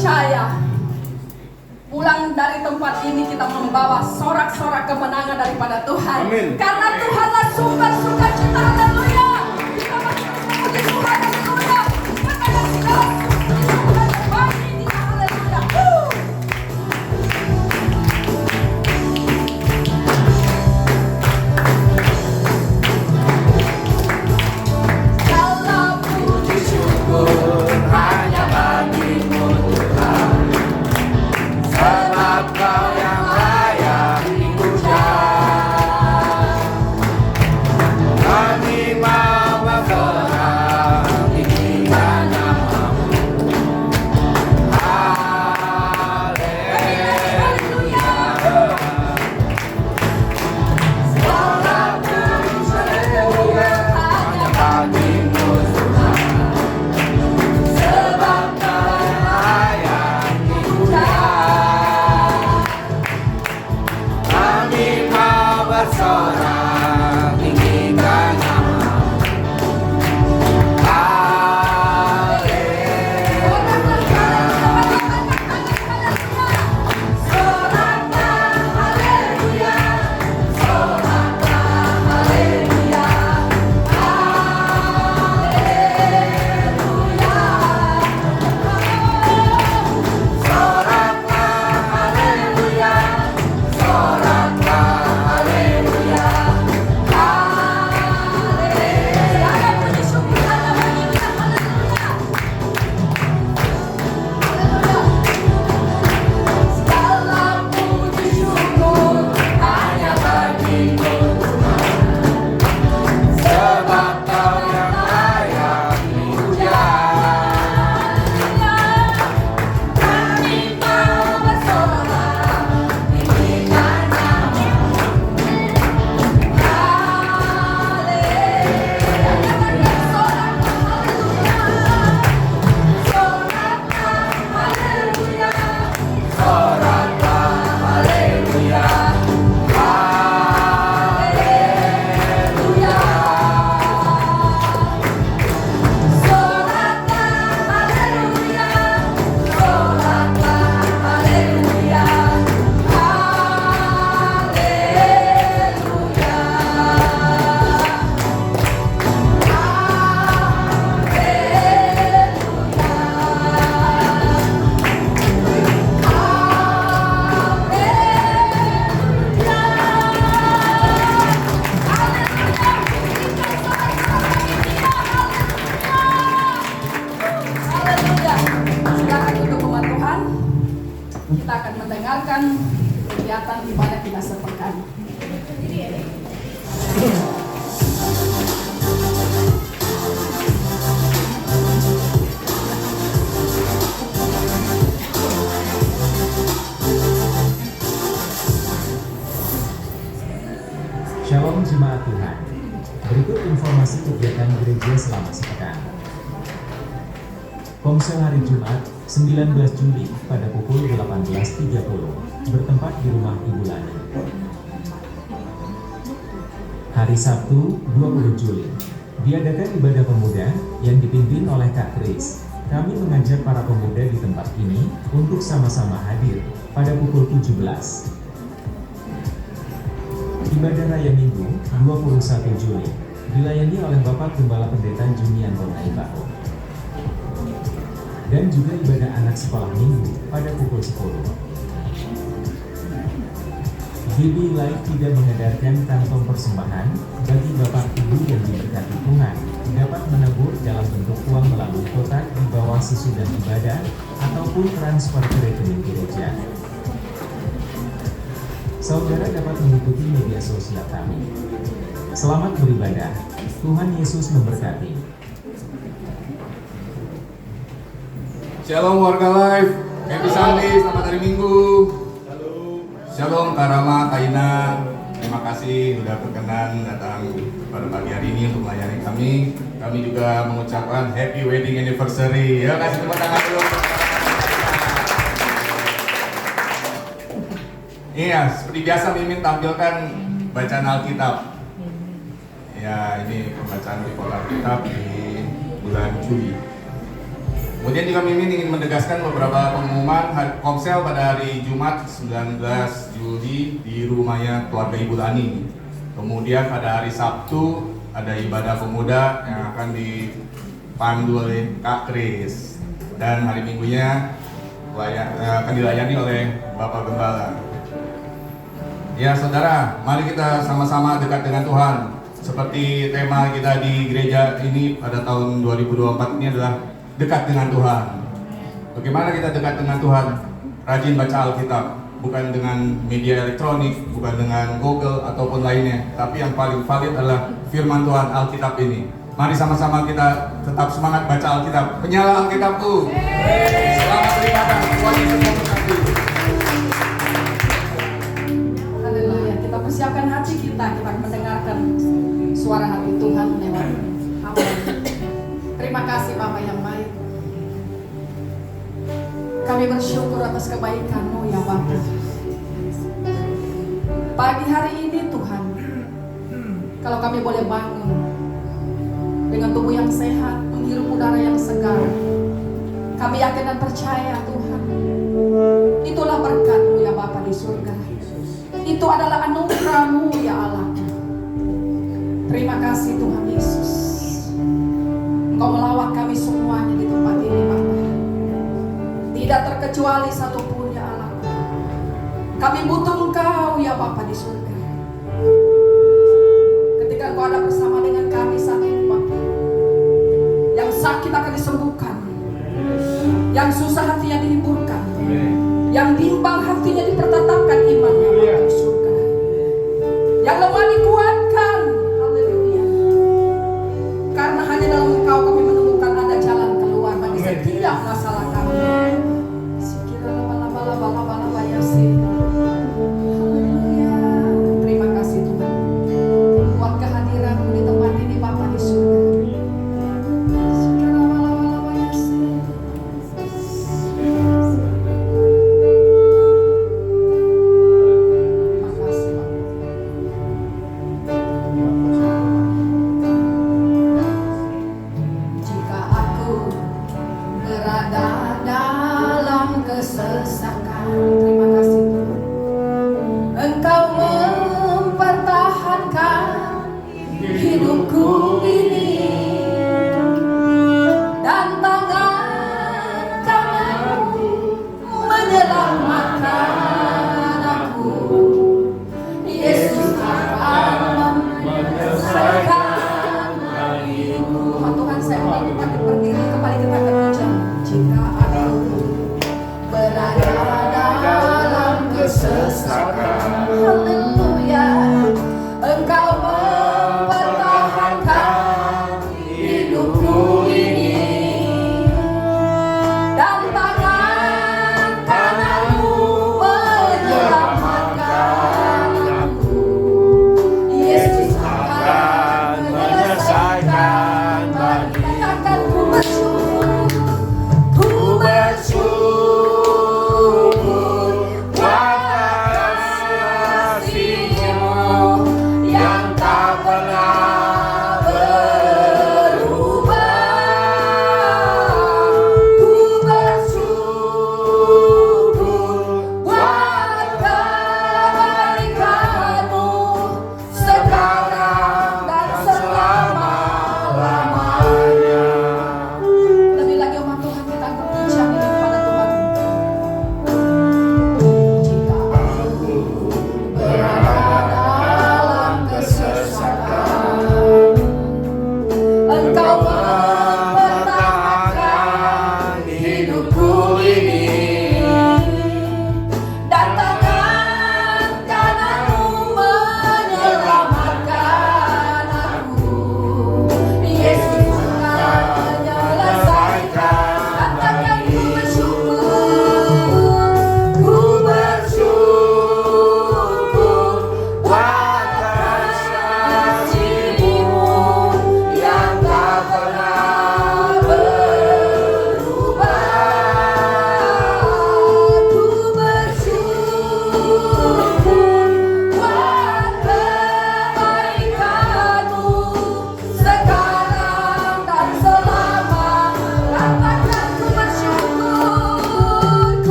percaya pulang dari tempat ini kita membawa sorak-sorak kemenangan daripada Tuhan. Amin. Karena Tuhanlah sumber sukacita. Haleluya. Kita masih memuji Tuhan. Haleluya. Karena segala Tuhan bagi kita. Haleluya. Segala puji syukur hanya bagimu Tuhan. Sebab Kau yang layak dipuja. Kami mau bersorak tinggikan nama-Mu. Haleluya. Segala puji syukur hanya bagimu Tuhan. Sebab Kau yang layak dipuja. Kami mau bersorak tinggikan nama-Mu. Haleluya. Soraklah haleluya. Soraklah haleluya. Haleluya. Soraklah haleluya. Soraklah haleluya. Segala puji syukur hanya bagi kita. Haleluya. Segala puji syukur hanya bagimu Tuhan. Sebab Kau yang layak dipuja. Kami mau bersorak tinggikan nama-Mu. Soraklah haleluya. Haleluya. Soraklah haleluya. Soraklah haleluya. Haleluya. Silakan untuk umat Tuhan. Kita akan mendengarkan kegiatan ibadah kita sepekan. Shalom Jemaat Tuhan. Berikut informasi kegiatan gereja selama sepekan. Komsel hari Jumat 19 Juli pada pukul 18.30 bertempat di rumah Ibu Lani. Hari Sabtu 20 Juli diadakan ibadah pemuda yang dipimpin oleh Kak Kris. Kami mengajak para pemuda di tempat ini untuk sama-sama hadir pada pukul 17. Ibadah Raya Minggu 21 Juli dilayani oleh Bapak Gembala Pendeta Junian Bonaibaho. Dan juga ibadah anak sekolah minggu pada pukul 10. BB Live tidak mengedarkan kantong persembahan bagi Bapak Ibu yang diberkati Tuhan dapat menabur dalam bentuk uang melalui kotak di bawah sesudah ibadah ataupun transfer ke rekening gereja. Saudara dapat mengikuti media sosial kami. Selamat beribadah. Tuhan Yesus memberkati. Shalom warga live. Happy Sunday, selamat hari Minggu. Shalom Karama, Kaina. Terima kasih sudah berkenan datang pada pagi hari ini untuk melayani kami. Kami juga mengucapkan Happy Wedding Anniversary. Ya, kasih tepuk tangan dulu. Iya, seperti biasa Mimin tampilkan bacaan Alkitab. Ya, ini pembacaan di Alkitab di bulan Juli. Kemudian juga Mimin ingin menegaskan beberapa pengumuman Komsel pada hari Jumat 19 Juli di rumahnya keluarga Ibu Lani. Kemudian pada hari Sabtu ada ibadah pemuda yang akan dipandu oleh Kak Kris. Dan hari Minggunya akan dilayani oleh Bapak Gembala. Ya saudara, mari kita sama-sama dekat dengan Tuhan. Seperti tema kita di gereja ini pada tahun 2024 ini adalah dekat dengan Tuhan. Bagaimana kita dekat dengan Tuhan? Rajin baca Alkitab, bukan dengan media elektronik, bukan dengan Google ataupun lainnya, tapi yang paling valid adalah firman Tuhan Alkitab ini. Mari sama-sama kita tetap semangat baca Alkitab. Penyala Alkitabku. Selamat beribadah. Tuhan Yesus memberkati. Haleluya. Kita persiapkan hati kita mendengarkan suara hati Tuhan lewat hamba. Terima kasih Bapa yang baik. Kami bersyukur atas kebaikan-Mu ya Bapa. Pagi hari ini Tuhan, kalau kami boleh bangun dengan tubuh yang sehat, menghirup udara yang segar, kami yakin dan percaya Tuhan, itulah berkat-Mu ya Bapa di surga. Itu adalah anugerah-Mu ya Allah. Terima kasih Tuhan Yesus. Engkau melawat kami semuanya di tempat ini Bapa. Tidak terkecuali satupun ya Allah. Kami butuh Engkau ya Bapa di surga. Ketika Engkau ada bersama dengan kami saat ini Bapa, yang sakit akan disembuhkan, yang susah hatinya dihiburkan, yang bimbang hatinya dipertetapkan imannya Bapa di surga, yang lemah dikuatkan. Haleluya. Karena hanya dalam Engkau kami menemukan ada jalan keluar bagi setiap masalah kami. Haleluya. Terima kasih Tuhan buat kehadiran-Mu di tempat ini Bapa di surga. Terima kasih Bapa. Jika aku berada dalam kesesakan, terima kasih Tuhan, Engkau mempertahankan hidupku ini, dan tangan kananmu menyelamatkan aku. Yesus akan menyelesaikan hidupku. Tuhan, saya mau kita berdiri kembali, kita berbicara. Jika aku berada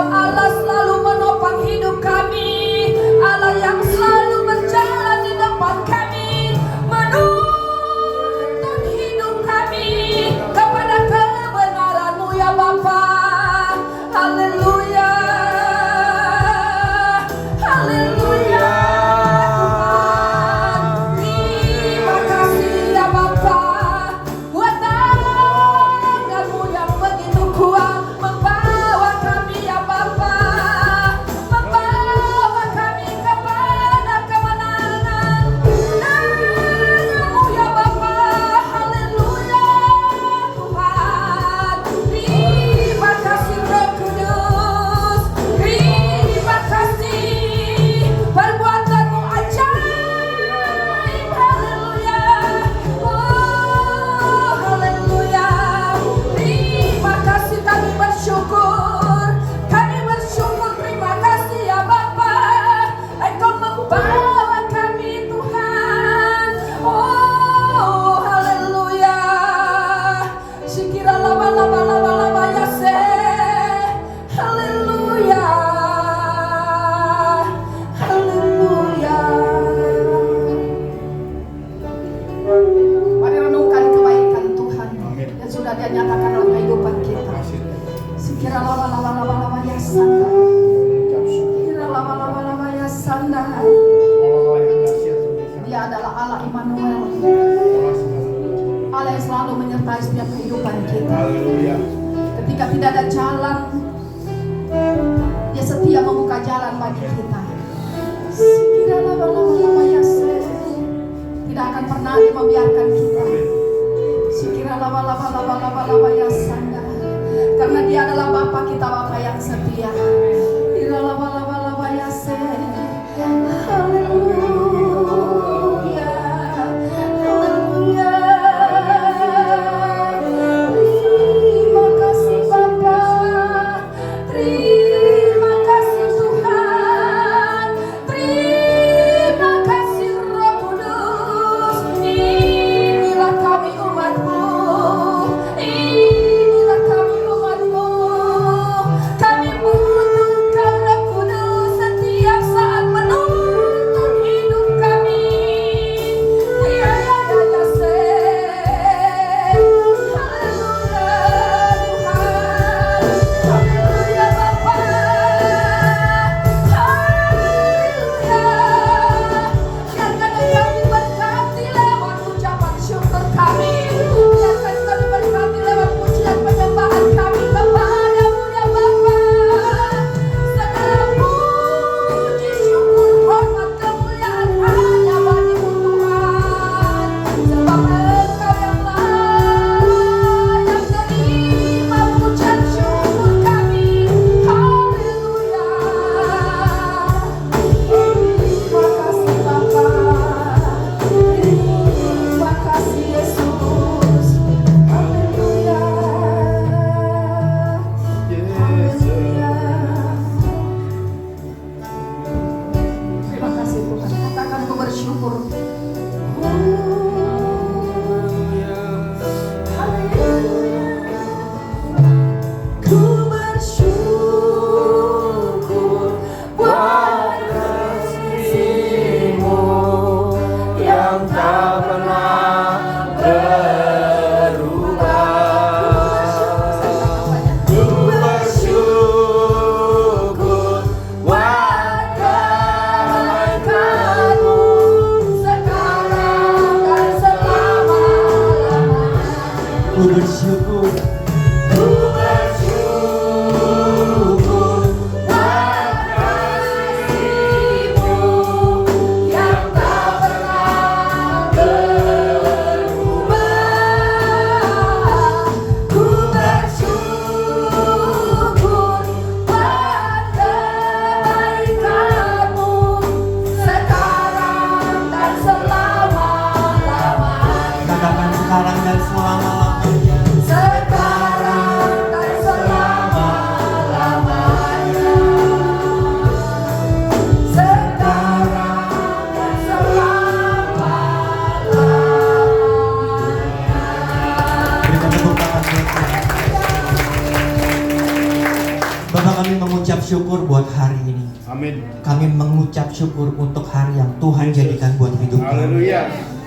Engkau Allah selalu menopang hidup kami, Allah yang selalu berjalan di depan kami, menuntun hidup kami kepada kebenaran-Mu ya Bapa. Haleluya, haleluya Tuhan. Terima kasih ya Bapa, buat tangan-Mu yang begitu kuat membawa kami ya Bapa, membawa kami kepada kemenangan. Tangan-Mu ya Bapa, haleluya Tuhan. Terima kasih Roh Kudus, terima kasih perbuatan-Mu ajaib. Haleluya, oh haleluya. Terima kasih, kami bersyukur, terima kasih ya Bapa, Engkau membawa kami Tuhan. Oh haleluya. Shikira laba laba laba laba yase. Haleluya, haleluya. Mari renungkan kebaikan Tuhan yang sudah Dia nyatakan dalam kehidupan kita. Sikira laba laba laba laba yasanda. Sikira laba laba laba yasanda. Dia adalah Allah Immanuel, Allah yang selalu menyertai setiap kehidupan kita. Ketika tidak ada jalan, Dia setia membuka jalan bagi kita. Sikira laba laba laba yase. Tidak akan pernah Dia membiarkan kita. Sikira laba laba laba laba laba yasanda. Karena Dia adalah Bapa kita, Bapa yang setia. Sikira laba laba laba yase. Haleluya, haleluya. Terima kasih Bapa, terima kasih Tuhan, terima kasih Roh Kudus. Inilah kami umat-Mu, inilah kami umat-Mu. Kami butuhkan Roh Kudus setiap saat menuntun hidup kami. Ya ya ya ya se. Haleluya Tuhan, haleluya Bapa, haleluya. Biarkan Engkau diberkati lewat ucapan syukur kami, biarkan Engkau diberkati lewat pujian penyembahan kami kepada-Mu ya Bapa. Segala puji, syukur, hormat, kemuliaan hanya bagi-Mu Tuhan, sebab Engkau yang layak terima pujian syukur kami. Haleluya. Terima kasih Bapa, terima kasih Yesus. Haleluya, haleluya. Terima kasih Tuhan. Katakan ku bersyukur. Haleluya. Ku bersyukur buat kasih-Mu yang tak pernah berubah. Ku bersyukur buat kebaikan-Mu sekarang dan selama-lamanya. Ku bersyukur, Ku bersyukur buat kasih-Mu yang tak pernah berubah. Ku bersyukur buat kebaikan-Mu sekarang dan selama-lamanya. katakan sekarang dan selama-lamanya. Sekarang mengucap syukur buat hari ini. Amin. Kami mengucap syukur untuk hari yang Tuhan jadikan buat hidup kami. Haleluya.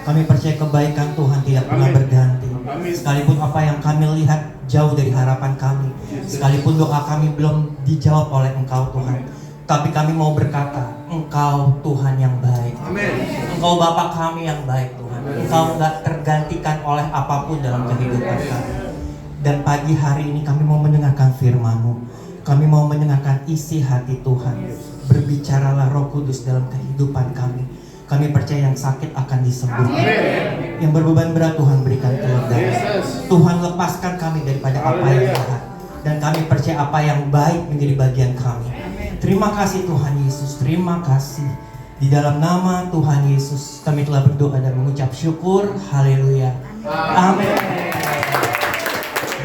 Kami percaya kebaikan Tuhan tidak pernah Amin. berganti. Amin. Sekalipun apa yang kami lihat jauh dari harapan kami, sekalipun doa kami belum dijawab oleh Engkau Tuhan, tapi kami mau berkata, Engkau Tuhan yang baik. Amin. Engkau Bapa kami yang baik Tuhan. Engkau nggak tergantikan oleh apapun dalam kehidupan kami. Dan pagi hari ini kami mau mendengarkan firman-Mu. Kami mau mendengarkan isi hati Tuhan. Berbicaralah Roh Kudus dalam kehidupan kami. Kami percaya yang sakit akan disembuhkan. Yang berbeban berat Tuhan berikan kelegaan. Tuhan lepaskan kami daripada apa yang jahat. Dan kami percaya apa yang baik menjadi bagian kami. Terima kasih Tuhan Yesus. Terima kasih. Di dalam nama Tuhan Yesus kami telah berdoa dan mengucap syukur. Haleluya. Amin.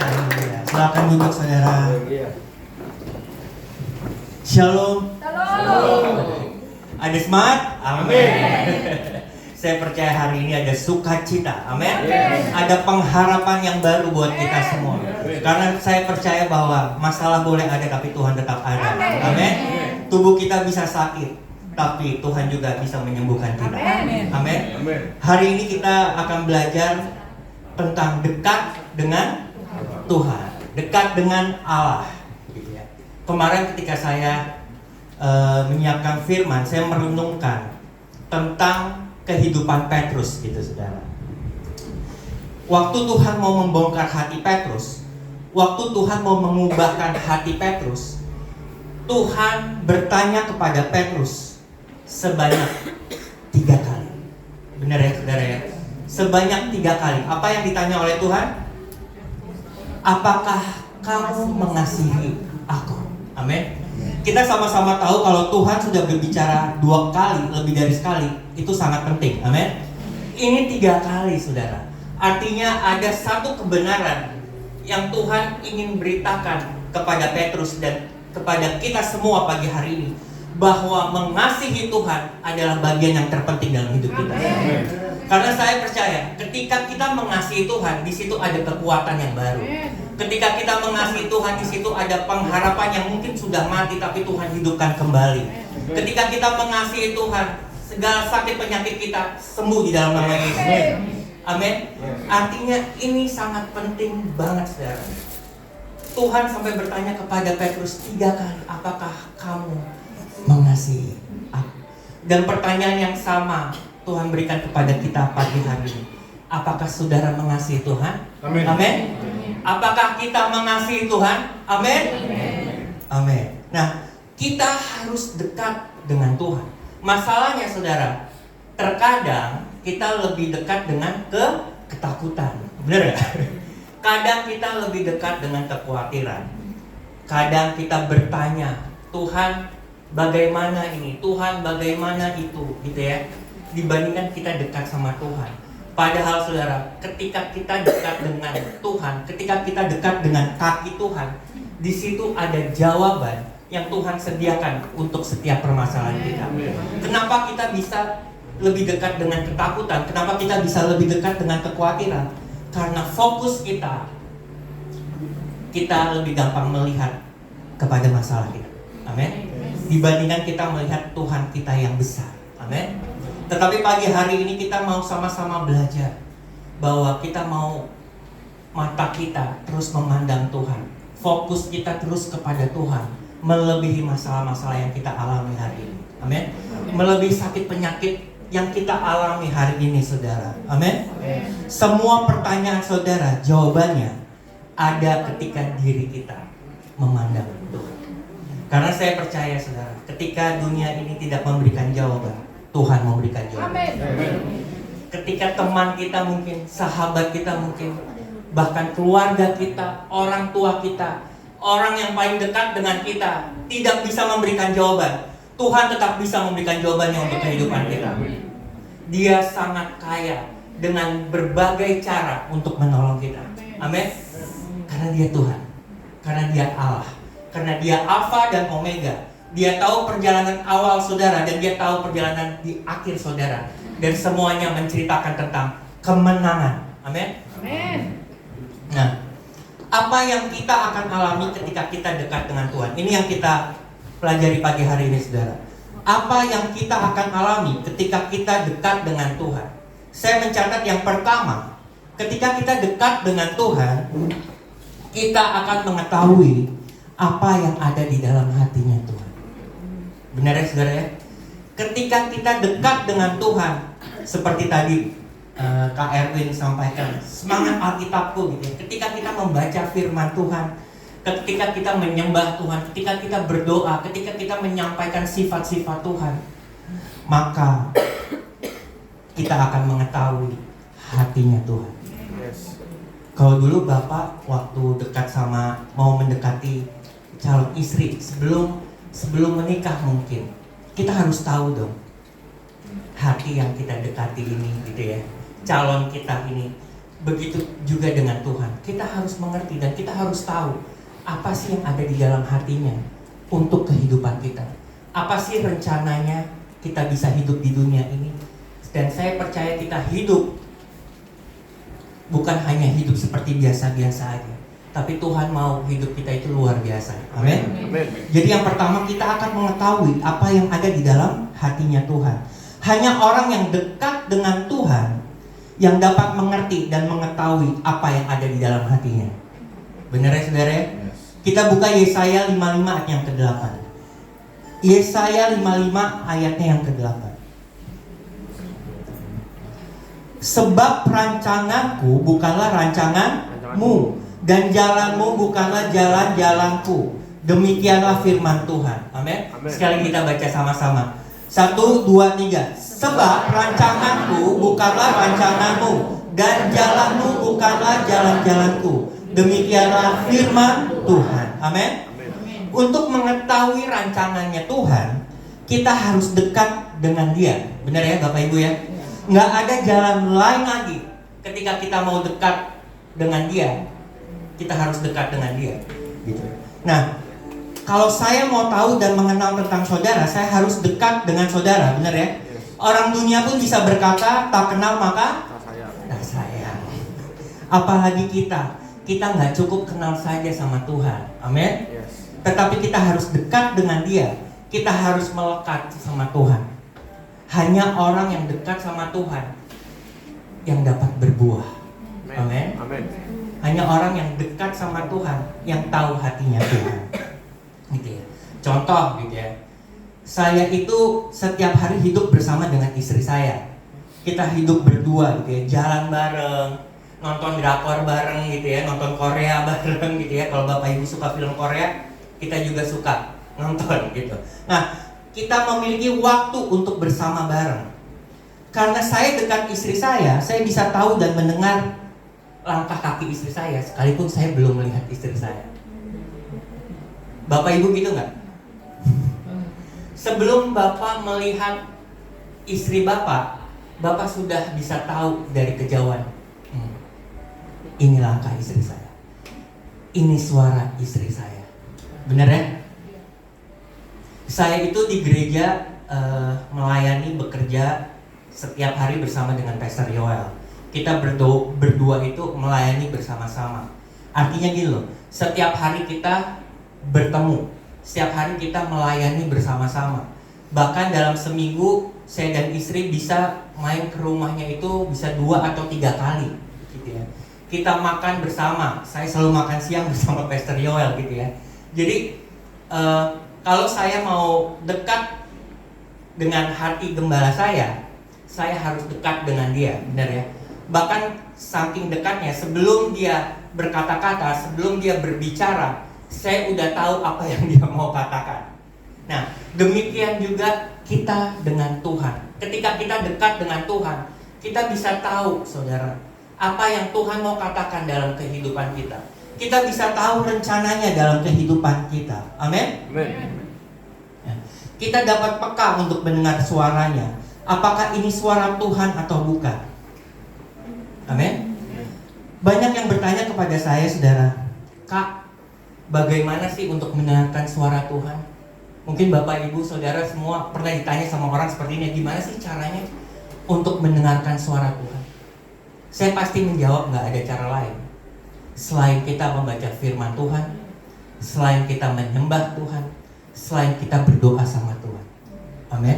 Haleluya. Silakan duduk saudara. Shalom. Ada semangat? Amin. Saya percaya hari ini ada sukacita. Amin. Ada pengharapan yang baru buat kita semua. Karena saya percaya bahwa masalah boleh ada tapi Tuhan tetap ada. Amin. Tubuh kita bisa sakit, tapi Tuhan juga bisa menyembuhkan kita. Amin. Hari ini kita akan belajar tentang dekat dengan Tuhan, dekat dengan Allah. Gitu ya. Kemarin ketika saya menyiapkan firman, saya merenungkan tentang kehidupan Petrus, gitu saudara. Waktu Tuhan mau membongkar hati Petrus, waktu Tuhan mau mengubahkan hati Petrus, Tuhan bertanya kepada Petrus sebanyak 3 kali. Benar ya saudara ya? Sebanyak 3 kali. Apa yang ditanya oleh Tuhan? Apakah kamu mengasihi aku? Amin. Kita sama-sama tahu kalau Tuhan sudah berbicara 2 kali, lebih dari sekali, itu sangat penting. Amin. Ini 3 kali saudara. Artinya ada satu kebenaran yang Tuhan ingin beritakan kepada Petrus dan kepada kita semua pagi hari ini, bahwa mengasihi Tuhan adalah bagian yang terpenting dalam hidup kita. Amin. Karena saya percaya ketika kita mengasihi Tuhan, di situ ada kekuatan yang baru. Ketika kita mengasihi Tuhan, di situ ada pengharapan yang mungkin sudah mati tapi Tuhan hidupkan kembali. Ketika kita mengasihi Tuhan, segala sakit penyakit kita sembuh di dalam nama Yesus. Amin. Artinya ini sangat penting banget saudara. Tuhan sampai bertanya kepada Petrus 3 kali, apakah kamu mengasihi aku? Dan pertanyaan yang sama Tuhan berikan kepada kita pagi hari ini. Apakah saudara mengasihi Tuhan? Amin. Amin. Apakah kita mengasihi Tuhan? Amin. Amin. Nah, kita harus dekat dengan Tuhan. Masalahnya saudara, terkadang kita lebih dekat dengan ketakutan. Benar ya? Kadang kita lebih dekat dengan kekhawatiran. Kadang kita bertanya, Tuhan bagaimana ini? Tuhan bagaimana itu? Gitu ya. Dibandingkan kita dekat sama Tuhan. Padahal saudara, ketika kita dekat dengan Tuhan, ketika kita dekat dengan kaki Tuhan, di situ ada jawaban yang Tuhan sediakan untuk setiap permasalahan kita. Kenapa kita bisa lebih dekat dengan ketakutan? Kenapa kita bisa lebih dekat dengan kekhawatiran? Karena fokus kita lebih gampang melihat kepada masalah kita. Amin. Dibandingkan kita melihat Tuhan kita yang besar. Amin. Tetapi pagi hari ini kita mau sama-sama belajar bahwa kita mau mata kita terus memandang Tuhan, fokus kita terus kepada Tuhan, melebihi masalah-masalah yang kita alami hari ini. Amin. Melebihi sakit penyakit yang kita alami hari ini saudara. Amin. Semua pertanyaan saudara, jawabannya ada ketika diri kita memandang Tuhan. Karena saya percaya saudara, ketika dunia ini tidak memberikan jawaban, Tuhan memberikan jawaban. Ketika teman kita mungkin, sahabat kita mungkin, bahkan keluarga kita, orang tua kita, orang yang paling dekat dengan kita tidak bisa memberikan jawaban, Tuhan tetap bisa memberikan jawabannya untuk kehidupan kita. Dia sangat kaya dengan berbagai cara untuk menolong kita. Amin. Karena dia Tuhan, karena dia Allah, karena dia Alfa dan Omega. Dia tahu perjalanan awal saudara dan dia tahu perjalanan di akhir saudara. Dan semuanya menceritakan tentang kemenangan. Amin. Nah, Apa yang kita akan alami ketika kita dekat dengan Tuhan? Ini yang kita pelajari pagi hari ini, saudara. Apa yang kita akan alami ketika kita dekat dengan Tuhan? Saya mencatat yang pertama, ketika kita dekat dengan Tuhan, kita akan mengetahui apa yang ada di dalam hatinya Tuhan. Benar ya, saudara ya? Ketika kita dekat dengan Tuhan, seperti tadi Kak Erwin sampaikan, semangat Alkitabku gitu ya. Ketika kita membaca firman Tuhan, ketika kita menyembah Tuhan, ketika kita berdoa, ketika kita menyampaikan sifat-sifat Tuhan, maka kita akan mengetahui hatinya Tuhan. Kalau dulu Bapak waktu dekat sama, mau mendekati calon istri, sebelum menikah mungkin, kita harus tahu dong hati yang kita dekati ini gitu ya, calon kita ini. Begitu juga dengan Tuhan, kita harus mengerti dan kita harus tahu apa sih yang ada di dalam hatinya untuk kehidupan kita. Apa sih rencananya kita bisa hidup di dunia ini. Dan saya percaya kita hidup bukan hanya hidup seperti biasa-biasa aja, tapi Tuhan mau hidup kita itu luar biasa. Amin. Jadi yang pertama, kita akan mengetahui apa yang ada di dalam hatinya Tuhan. Hanya orang yang dekat dengan Tuhan yang dapat mengerti dan mengetahui apa yang ada di dalam hatinya. Benar ya, saudara ya? Kita buka Yesaya 55 ayat yang ke-8. Yesaya 55 ayatnya yang ke-8. Sebab rancanganku bukanlah rancanganmu, dan jalanmu bukanlah jalan-jalanku. Demikianlah firman Tuhan. Amin. Sekali kita baca sama-sama. 1, 2, 3. Sebab rancanganku bukanlah rancanganmu, dan jalanmu bukanlah jalan-jalanku. Demikianlah firman Tuhan. Amin. Untuk mengetahui rancangannya Tuhan, kita harus dekat dengan Dia. Benar ya Bapak Ibu ya? Nggak ada jalan lain lagi. Ketika kita mau dekat dengan Dia, kita harus dekat dengan Dia gitu. Nah, kalau saya mau tahu dan mengenal tentang saudara, saya harus dekat dengan saudara. Benar ya? Orang dunia pun bisa berkata, tak kenal maka tak sayang. Apalagi kita nggak cukup kenal saja sama Tuhan. Amin. Tetapi kita harus dekat dengan Dia. Kita harus melekat sama Tuhan. Hanya orang yang dekat sama Tuhan yang dapat berbuah. Amin. Hanya orang yang dekat sama Tuhan yang tahu hatinya Tuhan. Gitu ya. Contoh gitu ya. Saya itu setiap hari hidup bersama dengan istri saya. Kita hidup berdua gitu ya, jalan bareng, nonton drakor bareng gitu ya, nonton Korea bareng gitu ya. Kalau Bapak Ibu suka film Korea, kita juga suka nonton gitu. Nah, kita memiliki waktu untuk bersama bareng. Karena saya dekat istri saya bisa tahu dan mendengar langkah kaki istri saya, sekalipun saya belum melihat istri saya. Bapak Ibu gitu nggak? Sebelum Bapak melihat istri Bapak sudah bisa tahu dari kejauhan. Ini langkah istri saya. Ini suara istri saya. Benar ya? Saya itu di gereja melayani, bekerja setiap hari bersama dengan Pastor Yoel. Kita berdua itu melayani bersama-sama. Artinya gini loh, setiap hari kita bertemu, setiap hari kita melayani bersama-sama. Bahkan dalam seminggu saya dan istri bisa main ke rumahnya itu bisa 2 atau 3 kali gitu ya. Kita makan bersama. Saya selalu makan siang bersama Pastor Yoel gitu ya. Jadi kalau saya mau dekat dengan hati gembala saya harus dekat dengan dia, benar ya. Bahkan saking dekatnya, sebelum dia berkata-kata, sebelum dia berbicara, saya udah tahu apa yang dia mau katakan. Nah, demikian juga kita dengan Tuhan. Ketika kita dekat dengan Tuhan, kita bisa tahu, saudara, apa yang Tuhan mau katakan dalam kehidupan kita. Kita bisa tahu rencananya dalam kehidupan kita. Amin. Ya. Kita dapat peka untuk mendengar suaranya. Apakah ini suara Tuhan atau bukan? Amin. Banyak yang bertanya kepada saya, saudara, Kak, bagaimana sih untuk mendengarkan suara Tuhan? Mungkin Bapak, Ibu, Saudara semua pernah ditanya sama orang seperti ini, gimana sih caranya untuk mendengarkan suara Tuhan? Saya pasti menjawab, nggak ada cara lain. selain kita membaca firman Tuhan, selain kita menyembah Tuhan, selain kita berdoa sama Tuhan. Amin.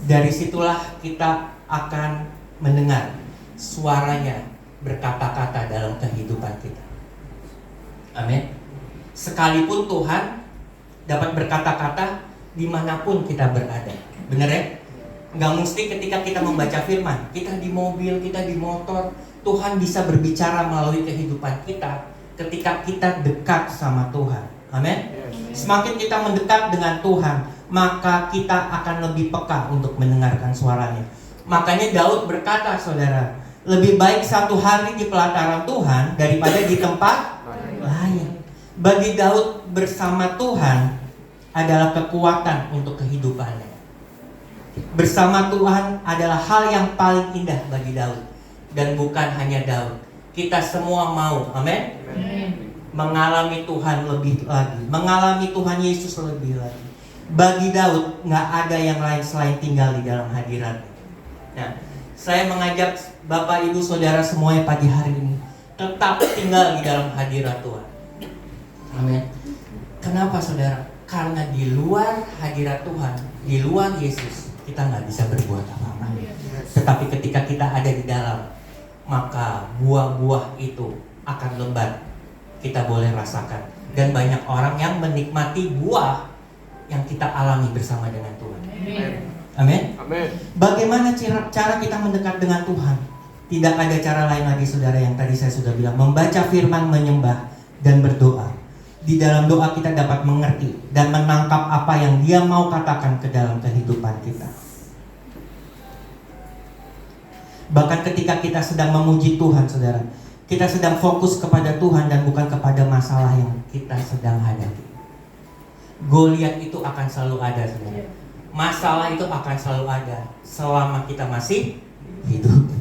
Dari situlah kita akan mendengar suaranya berkata-kata dalam kehidupan kita. Amin. Sekalipun Tuhan dapat berkata-kata dimanapun kita berada. Benar ya? Nggak mesti ketika kita membaca firman, kita di mobil, kita di motor, Tuhan bisa berbicara melalui kehidupan kita ketika kita dekat sama Tuhan. Amin. Semakin kita mendekat dengan Tuhan, maka kita akan lebih peka untuk mendengarkan suaranya. Makanya Daud berkata, saudara, lebih baik satu hari di pelataran Tuhan daripada di tempat lain. Bagi Daud, bersama Tuhan adalah kekuatan untuk kehidupannya. Bersama Tuhan adalah hal yang paling indah bagi Daud. Dan bukan hanya Daud, kita semua mau, amin, mengalami Tuhan lebih lagi, mengalami Tuhan Yesus lebih lagi. Bagi Daud, nggak ada yang lain selain tinggal di dalam hadirat-Nya. Nah, saya mengajak Bapak, Ibu, Saudara semuanya pagi hari ini tetap tinggal di dalam hadirat Tuhan. Amin. Kenapa, saudara? Karena di luar hadirat Tuhan, di luar Yesus, kita nggak bisa berbuat apa-apa. Tetapi ketika kita ada di dalam, maka buah-buah itu akan lebat. Kita boleh rasakan. Dan banyak orang yang menikmati buah yang kita alami bersama dengan Tuhan. Amin. Bagaimana cara kita mendekat dengan Tuhan? Tidak ada cara lain lagi, saudara, yang tadi saya sudah bilang. Membaca firman, menyembah, dan berdoa. Di dalam doa kita dapat mengerti dan menangkap apa yang Dia mau katakan ke dalam kehidupan kita. Bahkan ketika kita sedang memuji Tuhan, saudara, kita sedang fokus kepada Tuhan dan bukan kepada masalah yang kita sedang hadapi. Goliat itu akan selalu ada, saudara. Masalah itu akan selalu ada selama kita masih hidup.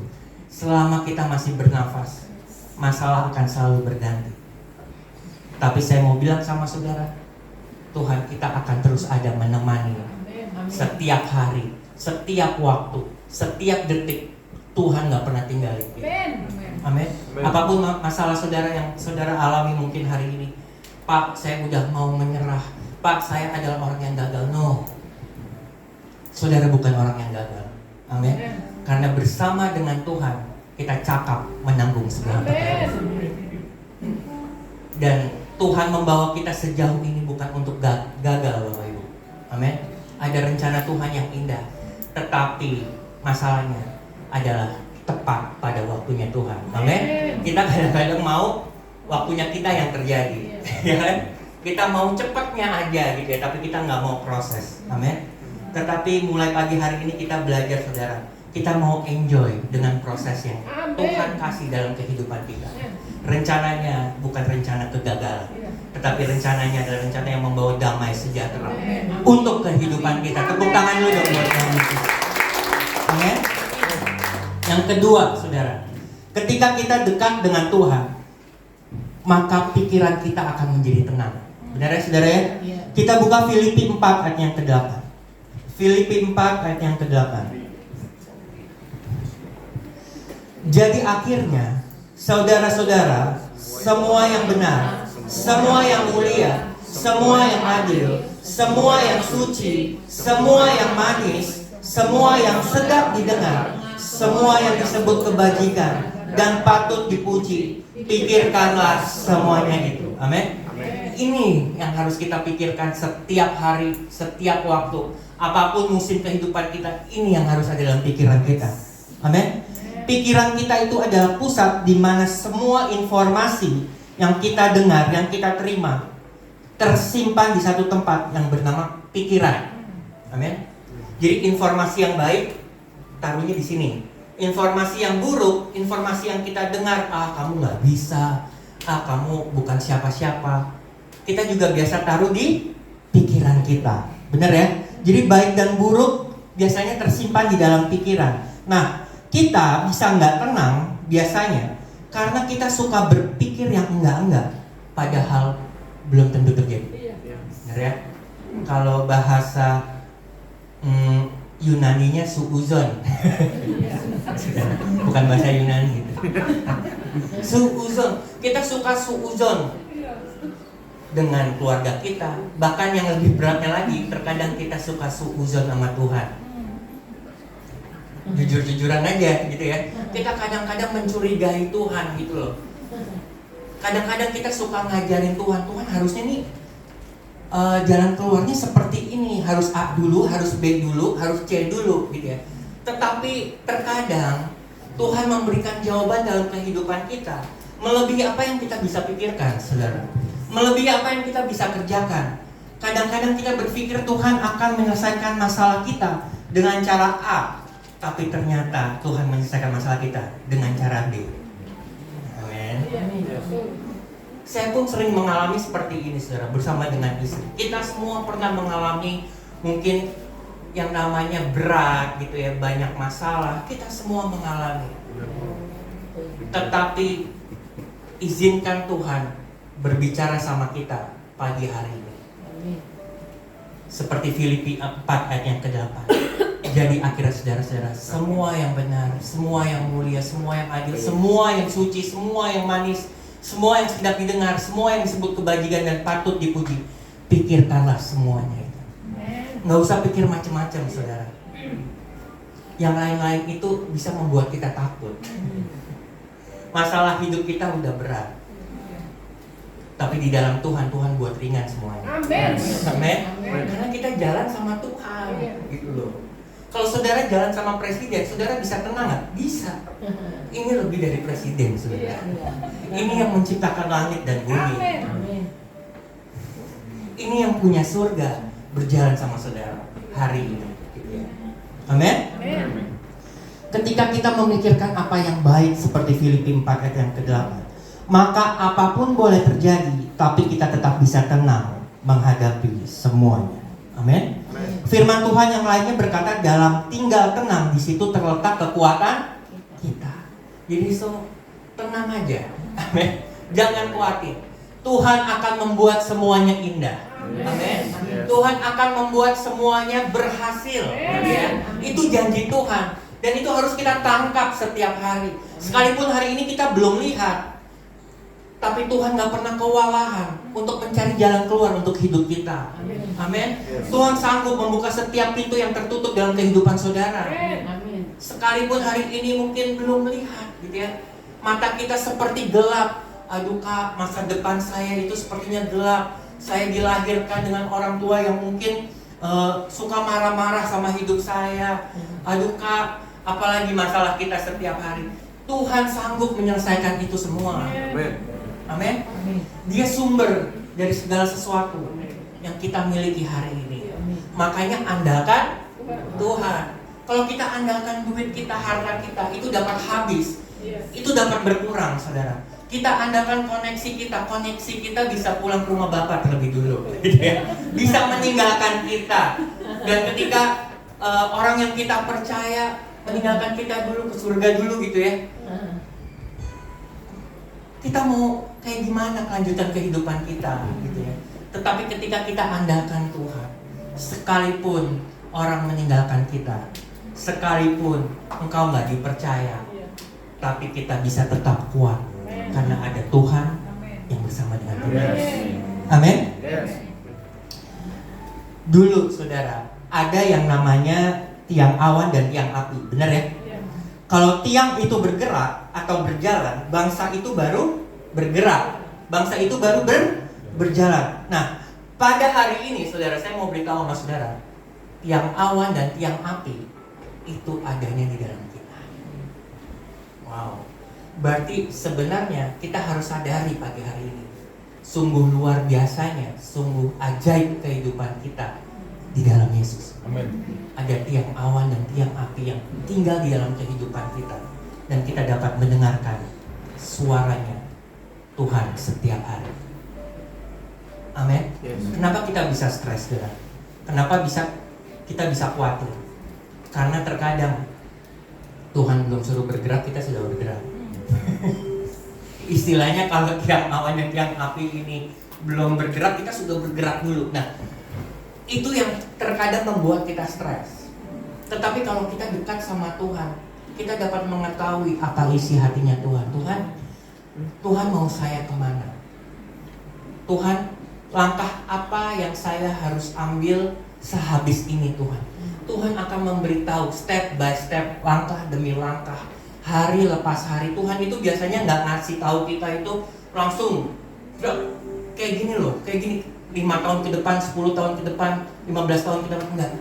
Selama kita masih bernafas, masalah akan selalu berganti. Tapi saya mau bilang sama saudara, Tuhan kita akan terus ada menemani setiap hari, setiap waktu, setiap detik. Tuhan gak pernah tinggalin kita. Amin. Apapun masalah saudara yang saudara alami mungkin hari ini, Pak, saya udah mau menyerah, Pak, saya adalah orang yang gagal. No, saudara bukan orang yang gagal. Amin. Karena bersama dengan Tuhan kita cakap menanggung segala perkara. Dan Tuhan membawa kita sejauh ini bukan untuk gagal, Bapak Ibu. Amin. Ada rencana Tuhan yang indah, tetapi masalahnya adalah tepat pada waktunya Tuhan. Amin. Kita kadang-kadang mau waktunya kita yang terjadi, ya kan? Kita mau cepatnya aja gitu ya, tapi kita nggak mau proses. Amin. Tetapi mulai pagi hari ini kita belajar, saudara, kita mau enjoy dengan proses yang Tuhan kasih dalam kehidupan kita. Rencananya bukan rencana kegagalan, tetapi rencananya adalah rencana yang membawa damai sejahtera untuk kehidupan kita. Tepuk tangan dulu dong buat kami. Amin. Yang kedua, saudara, ketika kita dekat dengan Tuhan, maka pikiran kita akan menjadi tenang. Benar ya, saudara ya? Kita buka Filipi 4 ayat yang ke-8. Filipi 4 ayat yang ke-8. Jadi akhirnya, saudara-saudara, semua yang benar, semua yang mulia, semua yang adil, semua yang suci, semua yang manis, semua yang sedap didengar, semua yang disebut kebajikan dan patut dipuji, pikirkanlah semuanya itu. Amin. Ini yang harus kita pikirkan setiap hari, setiap waktu. Apapun musim kehidupan kita, ini yang harus ada dalam pikiran kita. Amin. Pikiran kita itu adalah pusat di mana semua informasi yang kita dengar, yang kita terima, tersimpan di satu tempat yang bernama pikiran. Amin. Jadi informasi yang baik taruhnya di sini. Informasi yang buruk, informasi yang kita dengar, kamu nggak bisa, kamu bukan siapa-siapa, kita juga biasa taruh di pikiran kita. Benar ya? Jadi baik dan buruk biasanya tersimpan di dalam pikiran. Nah, kita bisa nggak tenang biasanya karena kita suka berpikir yang enggak-enggak, padahal belum tentu terjadi. Benar ya? Kalau bahasa Yunaninya suuzon. Bukan bahasa Yunani gitu. Suuzon. Kita suka suuzon dengan keluarga kita. Bahkan yang lebih beratnya lagi, terkadang kita suka suuzon sama Tuhan. Jujur-jujuran aja gitu ya. Kita kadang-kadang mencurigai Tuhan gitu loh. Kadang-kadang kita suka ngajarin Tuhan, Tuhan harusnya nih jalan keluarnya seperti ini, harus A dulu, harus B dulu, harus C dulu gitu ya. Tetapi terkadang Tuhan memberikan jawaban dalam kehidupan kita melebihi apa yang kita bisa pikirkan, saudara. Melebihi apa yang kita bisa kerjakan. Kadang-kadang kita berpikir Tuhan akan menyelesaikan masalah kita dengan cara A, tapi ternyata Tuhan menyelesaikan masalah kita dengan cara B. Amin. Saya pun sering mengalami seperti ini, saudara, bersama dengan istri. Kita semua pernah mengalami mungkin yang namanya berat gitu ya, banyak masalah. Kita semua mengalami. Tetapi izinkan Tuhan berbicara sama kita pagi hari ini. Seperti Filipi 4 ayat yang ke-8. Jadi akhirnya saudara-saudara, semua yang benar, semua yang mulia, semua yang adil, semua yang suci, semua yang manis, semua yang sedap didengar, semua yang disebut kebajikan dan patut dipuji, pikirkanlah semuanya itu. Nggak usah pikir macam-macam, saudara. Yang lain-lain itu bisa membuat kita takut. Masalah hidup kita udah berat, tapi di dalam Tuhan, Tuhan buat ringan semuanya. Amin. Karena kita jalan sama Tuhan, gitu loh. Kalau saudara jalan sama presiden, saudara bisa tenang nggak? Bisa. Ini lebih dari presiden, saudara. Ini yang menciptakan langit dan bumi. Ini yang punya surga berjalan sama saudara hari ini. Amin. Ketika kita memikirkan apa yang baik seperti Filipi 4 ayat yang ke-8, maka apapun boleh terjadi, tapi kita tetap bisa tenang menghadapi semuanya. Amin. Firman Tuhan yang lainnya berkata, dalam tinggal tenang di situ terletak kekuatan kita. Jadi tenang aja. Amin. Jangan khawatir. Tuhan akan membuat semuanya indah. Amin. Tuhan akan membuat semuanya berhasil. Ya. Itu janji Tuhan. Dan itu harus kita tangkap setiap hari. Sekalipun hari ini kita belum lihat, tapi Tuhan gak pernah kewalahan untuk mencari jalan keluar untuk hidup kita. Amin. Tuhan sanggup membuka setiap pintu yang tertutup dalam kehidupan saudara. Sekalipun hari ini mungkin belum melihat gitu ya, mata kita seperti gelap. Aduh Kak, masa depan saya itu sepertinya gelap. Saya dilahirkan dengan orang tua yang mungkin suka marah-marah sama hidup saya. Aduh Kak, apalagi masalah kita setiap hari. Tuhan sanggup menyelesaikan itu semua. Amin. Dia sumber dari segala sesuatu yang kita miliki hari ini. Makanya andalkan Tuhan. Kalau kita andalkan duit kita, harta kita, itu dapat habis. Itu dapat berkurang, saudara. Kita andalkan koneksi kita bisa pulang ke rumah Bapak terlebih dulu. Bisa meninggalkan kita. Dan ketika orang yang kita percaya meninggalkan kita dulu ke surga dulu gitu ya. Kita mau kayak gimana kelanjutan kehidupan kita gitu ya. Tetapi ketika kita andalkan Tuhan, sekalipun orang meninggalkan kita, sekalipun engkau nggak dipercaya, tapi kita bisa tetap kuat karena ada Tuhan yang bersama dengan kita. Amin. Dulu saudara, ada yang namanya tiang awan dan tiang api, benar ya? Kalau tiang itu bergerak atau berjalan, bangsa itu baru bergerak, bangsa itu baru berjalan. Nah, pada hari ini, saudara, saya mau beritahu sama saudara, tiang awan dan tiang api itu adanya di dalam kita. Wow, berarti sebenarnya kita harus sadari pagi hari ini, sungguh luar biasanya, sungguh ajaib kehidupan kita di dalam Yesus. Amin. Ada tiang awan dan tiang api yang tinggal di dalam kehidupan kita, dan kita dapat mendengarkan suaranya Tuhan setiap hari. Amin. Kenapa kita bisa stres, saudara? Kenapa kita bisa khawatir? Karena terkadang Tuhan belum suruh bergerak, kita sudah bergerak. Istilahnya kalau tiang awan dan tiang api ini belum bergerak, kita sudah bergerak dulu. Nah, itu yang terkadang membuat kita stres. Tetapi kalau kita dekat sama Tuhan, kita dapat mengetahui apa isi hatinya Tuhan. Tuhan mau saya kemana? Tuhan, langkah apa yang saya harus ambil sehabis ini Tuhan? Tuhan akan memberitahu step by step, langkah demi langkah, hari lepas hari. Tuhan itu biasanya nggak ngasih tahu kita itu langsung kayak gini loh, kayak gini 5 tahun ke depan, 10 tahun ke depan, 15 tahun ke depan. Enggak.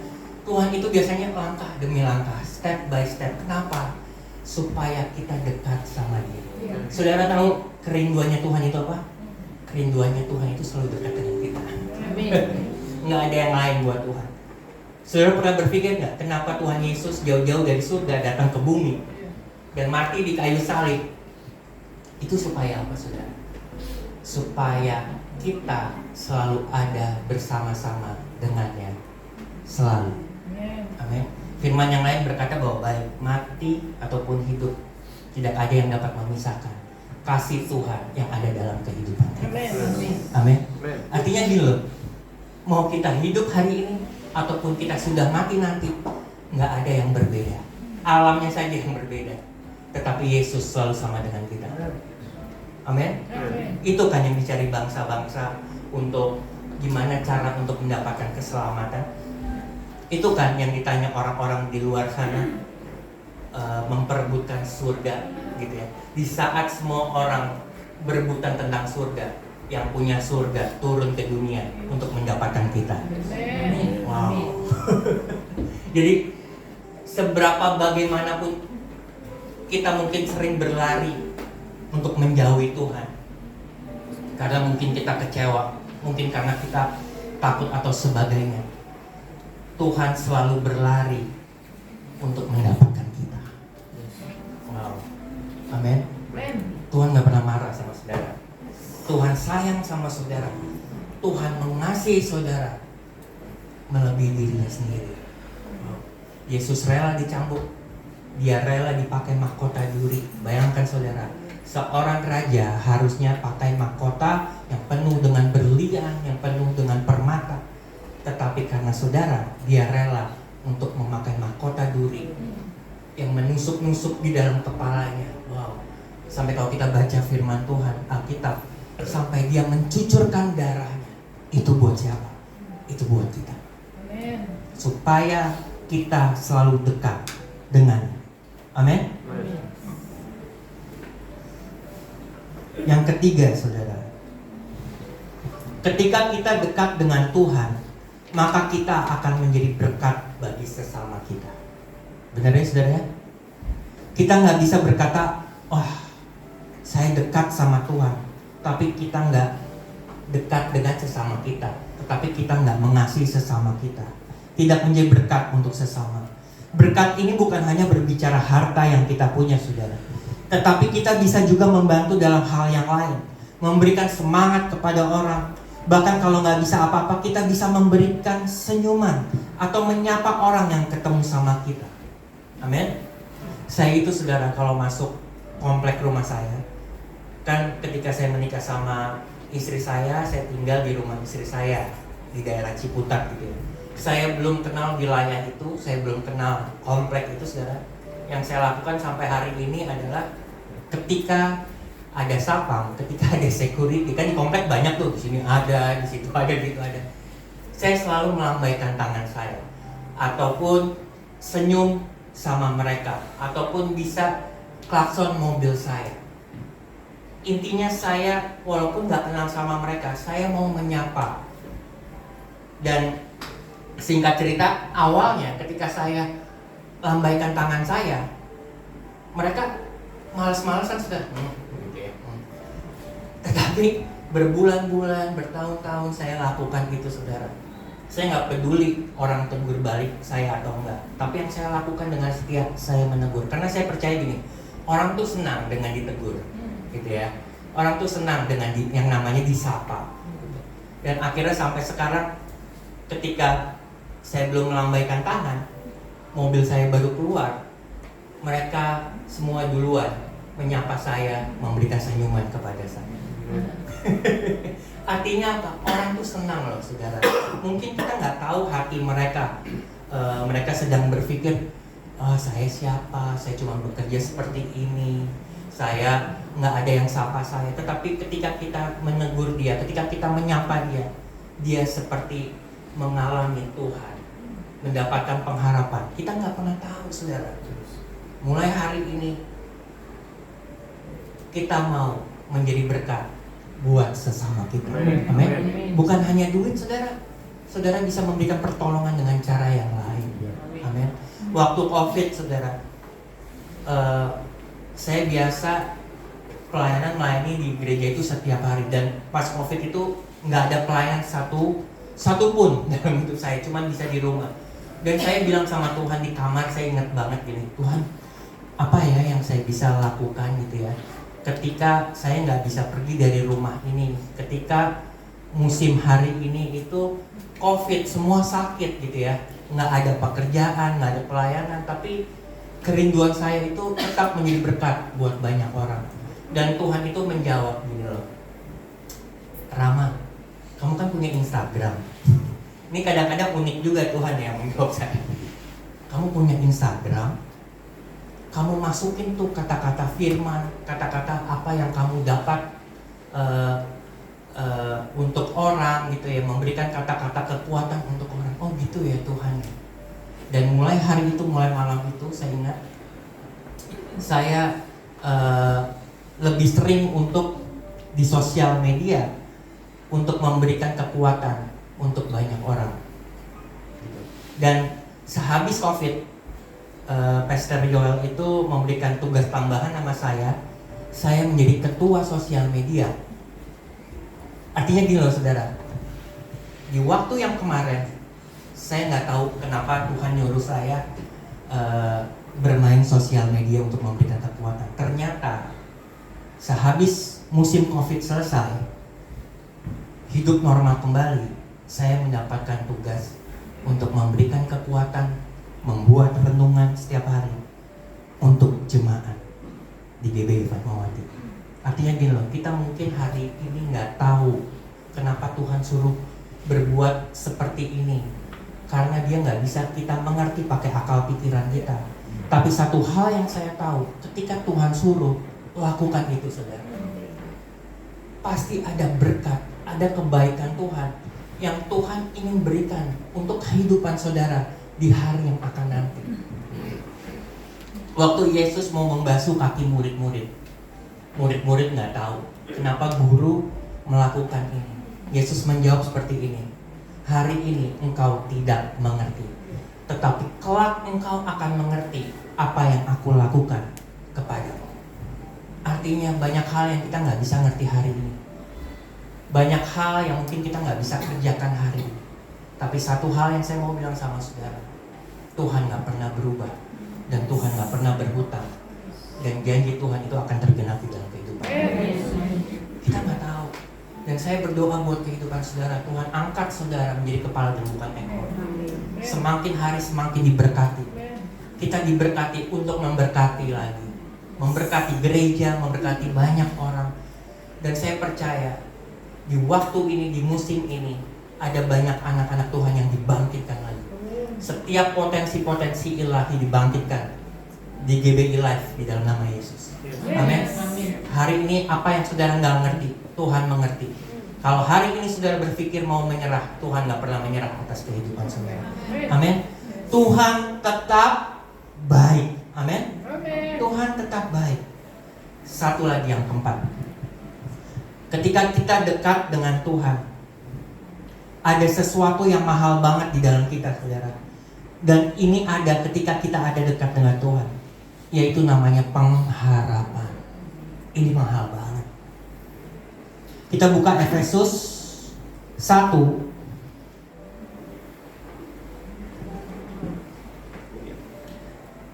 Tuhan itu biasanya langkah demi langkah, step by step. Kenapa? Supaya kita dekat sama Dia. Saudara tahu kerinduannya Tuhan itu apa? Kerinduannya Tuhan itu selalu dekat dengan kita. Nggak ada yang lain buat Tuhan. Saudara pernah berpikir nggak kenapa Tuhan Yesus jauh-jauh dari surga datang ke bumi dan mati di kayu salib? Itu supaya apa, saudara? Supaya kita selalu ada bersama-sama dengannya selalu. Amin. Firman yang lain berkata bahwa baik mati ataupun hidup, tidak ada yang dapat memisahkan kasih Tuhan yang ada dalam kehidupan kita. Amin. Artinya gini loh, mau kita hidup hari ini ataupun kita sudah mati nanti, nggak ada yang berbeda. Alamnya saja yang berbeda, tetapi Yesus selalu sama dengan kita. Amin. Itu kan yang dicari bangsa-bangsa untuk gimana cara untuk mendapatkan keselamatan. Itu kan yang ditanya orang-orang di luar sana, memperebutkan surga gitu ya. Di saat semua orang berebutan tentang surga, yang punya surga turun ke dunia untuk mendapatkan kita. Wow. Jadi seberapa bagaimanapun kita mungkin sering berlari untuk menjauhi Tuhan, karena mungkin kita kecewa, mungkin karena kita takut atau sebagainya, Tuhan selalu berlari untuk mendapatkan kita. Wow. Amin. Tuhan gak pernah marah sama saudara. Tuhan sayang sama saudara. Tuhan mengasihi saudara melebihi dirinya sendiri. Yesus rela dicambuk, Dia rela dipakai mahkota duri. Bayangkan saudara, seorang raja harusnya pakai mahkota yang penuh dengan berlian, yang penuh dengan permata. Tetapi karena saudara, Dia rela untuk memakai mahkota duri yang menusuk-nusuk di dalam kepalanya. Wow. Sampai kalau kita baca firman Tuhan, Alkitab, sampai Dia mencucurkan darahnya. Itu buat siapa? Itu buat kita. Supaya kita selalu dekat dengannya. Amin. Yang ketiga, saudara, ketika kita dekat dengan Tuhan, maka kita akan menjadi berkat bagi sesama kita. Benar ya, saudara? Kita nggak bisa berkata, wah, saya dekat sama Tuhan, tapi kita nggak dekat dengan sesama kita, tetapi kita nggak mengasihi sesama kita, tidak menjadi berkat untuk sesama. Berkat ini bukan hanya berbicara harta yang kita punya, saudara, tetapi kita bisa juga membantu dalam hal yang lain, memberikan semangat kepada orang. Bahkan kalau nggak bisa apa-apa, kita bisa memberikan senyuman atau menyapa orang yang ketemu sama kita. Amin. Saya itu, saudara, kalau masuk komplek rumah saya, kan ketika saya menikah sama istri saya tinggal di rumah istri saya di daerah Ciputat gitu ya. Saya belum kenal wilayah itu, saya belum kenal komplek itu, saudara. Yang saya lakukan sampai hari ini adalah ketika ada satpam, ketika ada security, kan di komplek banyak tuh, di sini ada, di situ ada, di situ ada. Saya selalu melambaikan tangan saya, ataupun senyum sama mereka, ataupun bisa klakson mobil saya. Intinya saya walaupun nggak kenal sama mereka, saya mau menyapa. Dan singkat cerita, awalnya ketika saya lambaikan tangan saya, mereka males-malesan sudah. Tetapi berbulan-bulan, bertahun-tahun saya lakukan itu, saudara. Saya nggak peduli orang tegur balik saya atau enggak, tapi yang saya lakukan dengan setia, saya menegur. Karena saya percaya gini, orang tuh senang dengan ditegur, gitu ya. Orang tuh senang dengan yang namanya disapa. Dan akhirnya sampai sekarang, ketika saya belum melambaikan tangan, mobil saya baru keluar, mereka semua duluan menyapa saya, memberikan senyuman kepada saya. Artinya apa? Orang tuh senang loh, saudara. Mungkin kita nggak tahu hati mereka mereka sedang berpikir, "Oh, saya siapa? Saya cuma bekerja seperti ini. Saya nggak ada yang sapa saya." Tetapi ketika kita menegur dia, ketika kita menyapa dia, dia seperti mengalami Tuhan, mendapatkan pengharapan. Kita nggak pernah tahu, saudara. Mulai hari ini kita mau menjadi berkat buat sesama kita. Amin. Bukan hanya duit, saudara. Saudara bisa memberikan pertolongan dengan cara yang lain. Amin. Waktu COVID, saudara, saya biasa pelayanan melayani di gereja itu setiap hari, dan pas COVID itu nggak ada pelayan satu pun dalam hidup saya, cuman bisa di rumah. Dan saya bilang sama Tuhan di kamar, saya ingat banget gini, "Tuhan, apa ya yang saya bisa lakukan gitu ya, ketika saya nggak bisa pergi dari rumah ini, ketika musim hari ini itu COVID, semua sakit gitu ya, nggak ada pekerjaan, nggak ada pelayanan, tapi kerinduan saya itu tetap menjadi berkat buat banyak orang." Dan Tuhan itu menjawab gini loh, "Rama, kamu kan punya Instagram." Ini kadang-kadang unik juga Tuhan yang menjawab saya. "Kamu punya Instagram, kamu masukin tuh kata-kata firman, kata-kata apa yang kamu dapat untuk orang gitu ya, memberikan kata-kata kekuatan untuk orang." Oh gitu ya Tuhan. Dan mulai hari itu, mulai malam itu, saya ingat saya lebih sering untuk di sosial media untuk memberikan kekuatan untuk banyak orang. Dan sehabis COVID, Pastor Joel itu memberikan tugas tambahan sama saya menjadi ketua sosial media. Artinya gini loh saudara, di waktu yang kemarin saya nggak tahu kenapa Tuhan nyuruh saya bermain sosial media untuk memberikan kekuatan. Ternyata sehabis musim COVID selesai, hidup normal kembali, saya mendapatkan tugas untuk memberikan kekuatan, membuat renungan setiap hari untuk jemaat di GBI Fatmawati. Artinya gini loh, kita mungkin hari ini nggak tahu kenapa Tuhan suruh berbuat seperti ini, karena dia nggak bisa kita mengerti pakai akal pikiran kita. Tapi satu hal yang saya tahu, ketika Tuhan suruh, lakukan itu saudara. Pasti ada berkat, ada kebaikan Tuhan yang Tuhan ingin berikan untuk kehidupan saudara di hari yang akan nanti. Waktu Yesus mau membasuh kaki murid-murid, murid-murid nggak tahu kenapa guru melakukan ini. Yesus menjawab seperti ini, "Hari ini engkau tidak mengerti, tetapi kelak engkau akan mengerti apa yang aku lakukan kepadamu." Artinya banyak hal yang kita nggak bisa ngerti hari ini, banyak hal yang mungkin kita nggak bisa kerjakan hari ini. Tapi satu hal yang saya mau bilang sama saudara, Tuhan nggak pernah berubah dan Tuhan nggak pernah berhutang, dan janji Tuhan itu akan tergenapi dalam kehidupan. Kita nggak tahu. Dan saya berdoa buat kehidupan saudara, Tuhan angkat saudara menjadi kepala dan bukan ekor. Semakin hari semakin diberkati. Kita diberkati untuk memberkati lagi, memberkati gereja, memberkati banyak orang. Dan saya percaya di waktu ini, di musim ini, ada banyak anak-anak Tuhan yang dibangkitkan lagi. Setiap potensi-potensi ilahi dibangkitkan di GBI Life di dalam nama Yesus. Amin. Hari ini apa yang saudara nggak ngerti, Tuhan mengerti. Kalau hari ini saudara berpikir mau menyerah, Tuhan nggak pernah menyerah atas kehidupan saudara. Amin. Tuhan tetap baik. Amin. Tuhan tetap baik. Satu lagi yang keempat, ketika kita dekat dengan Tuhan, ada sesuatu yang mahal banget di dalam kita saudara. Dan ini ada ketika kita ada dekat dengan Tuhan, yaitu namanya pengharapan. Ini mahal banget. Kita buka Efesus 1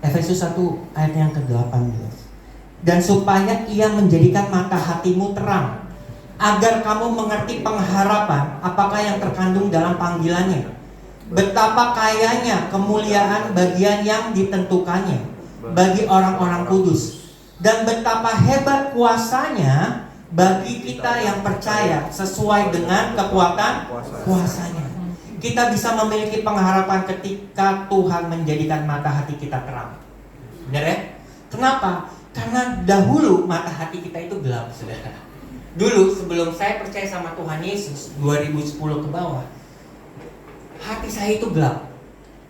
Efesus 1 ayat yang ke-18. Dan supaya ia menjadikan mata hatimu terang, agar kamu mengerti pengharapan apakah yang terkandung dalam panggilannya, betapa kayanya kemuliaan bagian yang ditentukannya bagi orang-orang kudus, dan betapa hebat kuasanya bagi kita yang percaya sesuai dengan kekuatan kuasanya. Kita bisa memiliki pengharapan ketika Tuhan menjadikan mata hati kita terang. Benar ya? Kenapa? Karena dahulu mata hati kita itu gelap, saudara. Dulu sebelum saya percaya sama Tuhan Yesus 2010 ke bawah, hati saya itu gelap.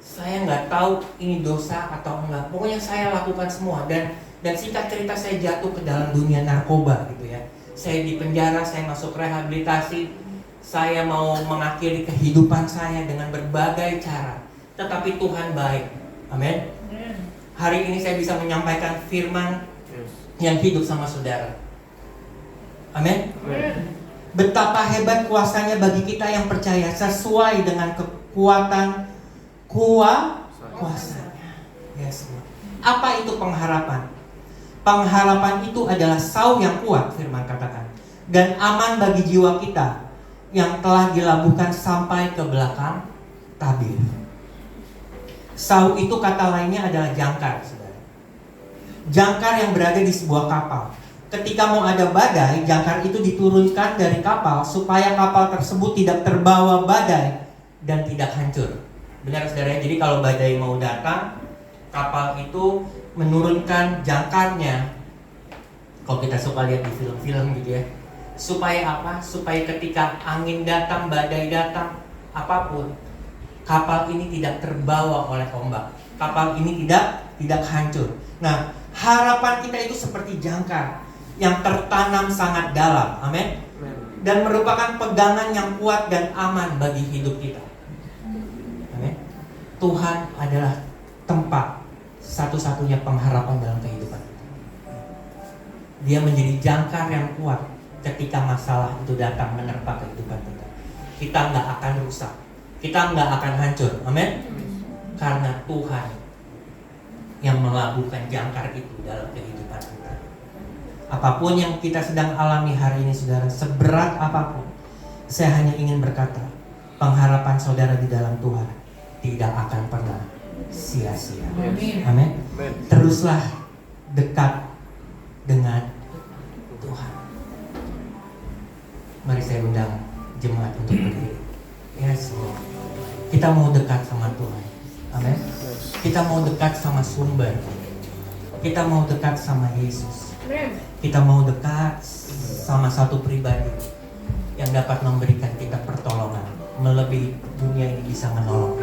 Saya nggak tahu ini dosa atau enggak. Pokoknya saya lakukan semua, dan singkat cerita saya jatuh ke dalam dunia narkoba gitu ya. Saya di penjara, saya masuk rehabilitasi, saya mau mengakhiri kehidupan saya dengan berbagai cara. Tetapi Tuhan baik. Amin. Hari ini saya bisa menyampaikan firman yang hidup sama saudara. Amin. Betapa hebat kuasanya bagi kita yang percaya sesuai dengan kekuatan kuasanya. Yes. Apa itu pengharapan? Pengharapan itu adalah sau yang kuat, firman katakan, dan aman bagi jiwa kita yang telah dilabuhkan sampai ke belakang tabir. Sau itu kata lainnya adalah jangkar, saudara. Jangkar yang berada di sebuah kapal. Ketika mau ada badai, jangkar itu diturunkan dari kapal supaya kapal tersebut tidak terbawa badai dan tidak hancur. Benar, saudara. Jadi kalau badai mau datang, kapal itu menurunkan jangkarnya. Kalau kita suka lihat di film-film gitu ya. Supaya apa? Supaya ketika angin datang, badai datang, apapun, kapal ini tidak terbawa oleh ombak. Kapal ini tidak hancur. Nah, harapan kita itu seperti jangkar yang tertanam sangat dalam. Amin. Dan merupakan pegangan yang kuat dan aman bagi hidup kita. Amin. Tuhan adalah tempat satu-satunya pengharapan dalam kehidupan kita. Dia menjadi jangkar yang kuat ketika masalah itu datang menerpa kehidupan kita. Kita nggak akan rusak, kita nggak akan hancur. Amin. Karena Tuhan yang melabuhkan jangkar itu dalam kehidupan kita. Apapun yang kita sedang alami hari ini, saudara, seberat apapun, saya hanya ingin berkata, pengharapan saudara di dalam Tuhan tidak akan pernah sia-sia. Amin. Teruslah dekat dengan Tuhan. Mari saya undang jemaat untuk berdiri. Yes, Lord. Kita mau dekat sama Tuhan. Amin. Kita mau dekat sama sumber. Kita mau dekat sama Yesus. Kita mau dekat sama satu pribadi yang dapat memberikan kita pertolongan melebihi dunia ini bisa menolong.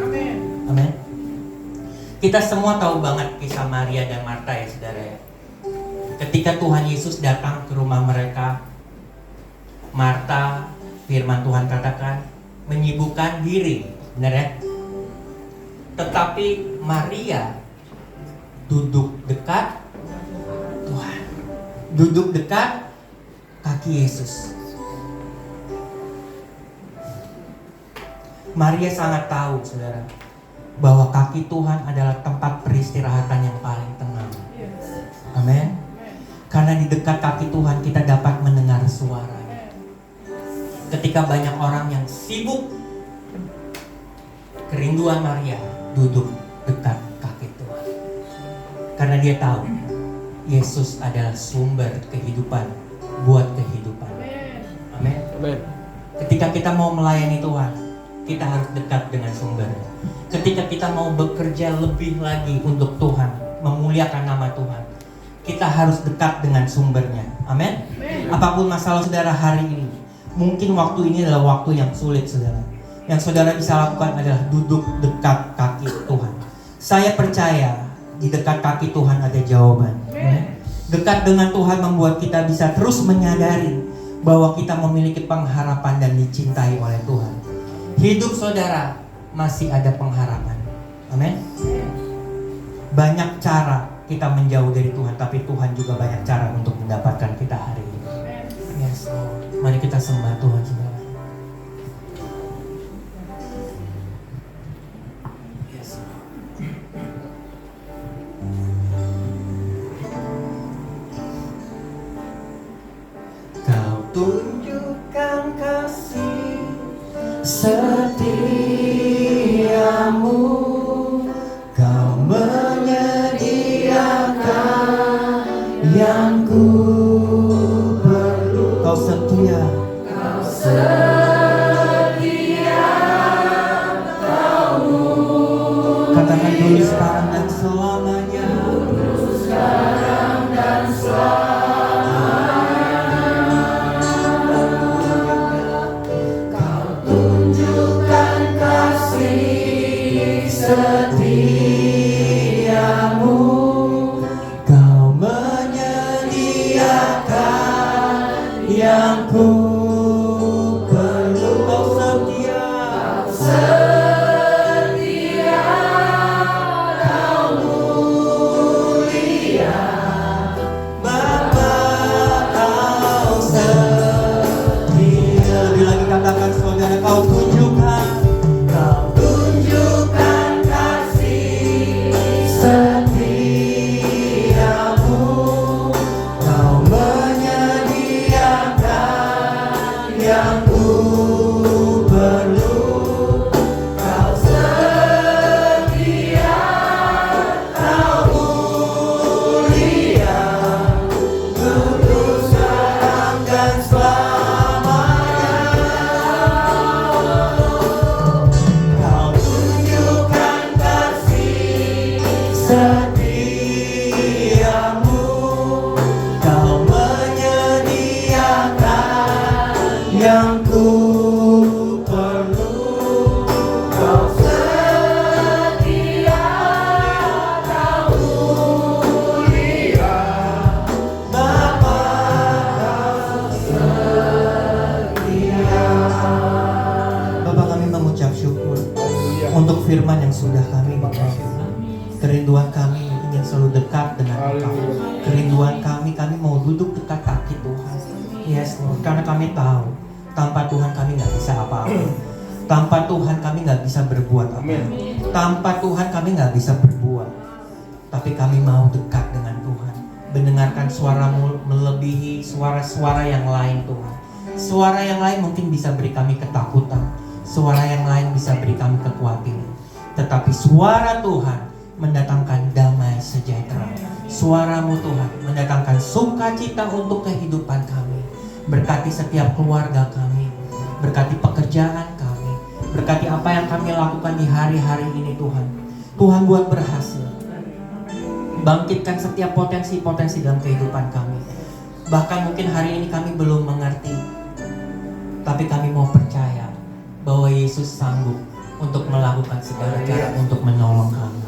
Amin. Kita semua tahu banget kisah Maria dan Marta ya, saudara ya. Ketika Tuhan Yesus datang ke rumah mereka, Marta, firman Tuhan katakan, menyibukkan diri, benar ya? Tetapi Maria duduk dekat Tuhan, duduk dekat kaki Yesus. Maria sangat tahu, saudara, bahwa kaki Tuhan adalah tempat peristirahatan yang paling tenang. Amin. Karena di dekat kaki Tuhan kita dapat mendengar suaranya. Ketika banyak orang yang sibuk, kerinduan Maria duduk dekat kaki Tuhan. Karena dia tahu Yesus adalah sumber kehidupan buat kehidupan. Amin. Ketika kita mau melayani Tuhan, kita harus dekat dengan sumbernya. Ketika kita mau bekerja lebih lagi untuk Tuhan, memuliakan nama Tuhan, kita harus dekat dengan sumbernya. Amin. Apapun masalah saudara hari ini, mungkin waktu ini adalah waktu yang sulit, saudara. Yang saudara bisa lakukan adalah duduk dekat kaki Tuhan. Saya percaya di dekat kaki Tuhan ada jawaban. Amin. Dekat dengan Tuhan membuat kita bisa terus menyadari bahwa kita memiliki pengharapan dan dicintai oleh Tuhan. Hidup saudara masih ada pengharapan. Amin. Banyak cara kita menjauh dari Tuhan, tapi Tuhan juga banyak cara untuk mendapatkan kita hari ini. Yes, Lord. Mari kita sembah Tuhan, saudara. Yes, Lord. Kau tunjukkan kasih setiamu, Kau menyediakan yang ku perlu. Kau setia setiamu, Kau menyediakan yang ku perlu. Kau setia, Kau mulia, Bapa, Kau setia. Lebih lagi katakan saudara, Kau tunjukkan kasih setiamu, Kau menyediakan yang ku perlu. Kau setia, Kau mulia, kudus sekarang dan selamanya. Kau tunjukkan kasih setiamu, Kau menyediakan yang ku perlu. Kau setia, Kau mulia, Bapa, Kau setia. Bapak, kami mengucap syukur untuk firman yang sudah kami baca. Kerinduan kami ingin selalu dekat dengan Engkau. Kerinduan kami mau duduk dekat kaki Tuhan. Yes Lord, karena kami tahu tanpa Tuhan kami nggak bisa apa-apa. Tanpa Tuhan kami nggak bisa berbuat apa. Tanpa Tuhan kami nggak bisa berbuat. Tapi kami mau dekat dengan Tuhan, mendengarkan suara-Mu melebihi suara-suara yang lain Tuhan. Suara yang lain mungkin bisa beri kami ketakutan, suara yang lain bisa beri kami kekhawatiran. Tetapi suara Tuhan mendatangkan damai sejahtera. Suara-Mu Tuhan mendatangkan sukacita untuk kehidupan kami. Berkati setiap keluarga kami, berkati pekerjaan kami, berkati apa yang kami lakukan di hari-hari ini Tuhan. Tuhan buat berhasil. Bangkitkan setiap potensi-potensi dalam kehidupan kami. Bahkan mungkin hari ini kami belum mengerti, tapi kami mau percaya bahwa Yesus sanggup untuk melakukan segala cara untuk menolong kami.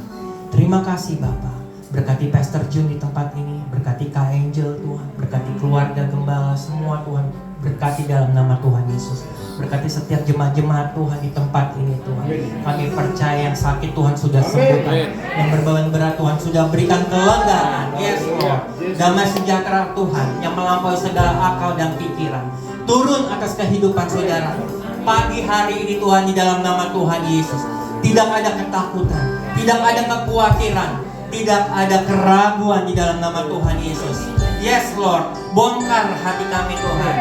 Terima kasih Bapa. Berkati Pastor Jun di tempat ini, berkati Kak Angel Tuhan, berkati keluarga gembala semua Tuhan, berkati dalam nama Tuhan Yesus. Berkati setiap jemaat-jemaat Tuhan di tempat ini Tuhan. Kami percaya yang sakit Tuhan sudah sembuhkan, yang berbeban berat Tuhan sudah berikan kelegaan. Yes Lord. Damai sejahtera Tuhan yang melampaui segala akal dan pikiran turun atas kehidupan saudara. Pagi hari ini Tuhan, di dalam nama Tuhan Yesus, tidak ada ketakutan, tidak ada kekhawatiran, tidak ada keraguan di dalam nama Tuhan Yesus. Yes Lord, bongkar hati kami Tuhan,